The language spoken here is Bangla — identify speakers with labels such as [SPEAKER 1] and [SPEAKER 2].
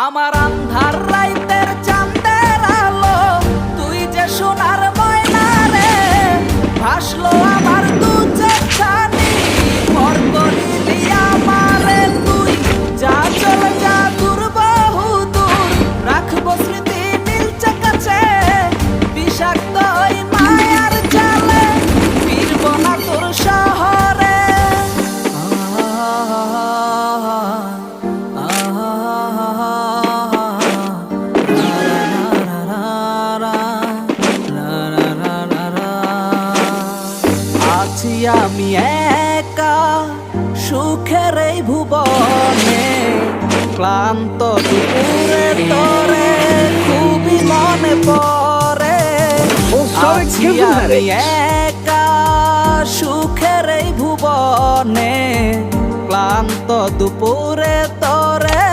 [SPEAKER 1] আমার আন্ধার রাইতের চাঁদের আলো, তুই যে সোনার ময়না রে, ভাসলো আমার দু চোখ ছানি, পর করিলি আমারে তুই। যা চলে যা দূর বহু দূর, রাখবো স্মৃতি নীলচে কাছে, বিষাক্ত ওই মায়ার জালে ফিরবো না তোর শহরে। আছি আমি একা সুখের এই ভুবনে, ক্লান্ত দুপুরে তোরে খুবই মনে পড়ে। আছি আমি একা সুখের এই ভুবনে, ক্লান্ত দুপুরে তোরে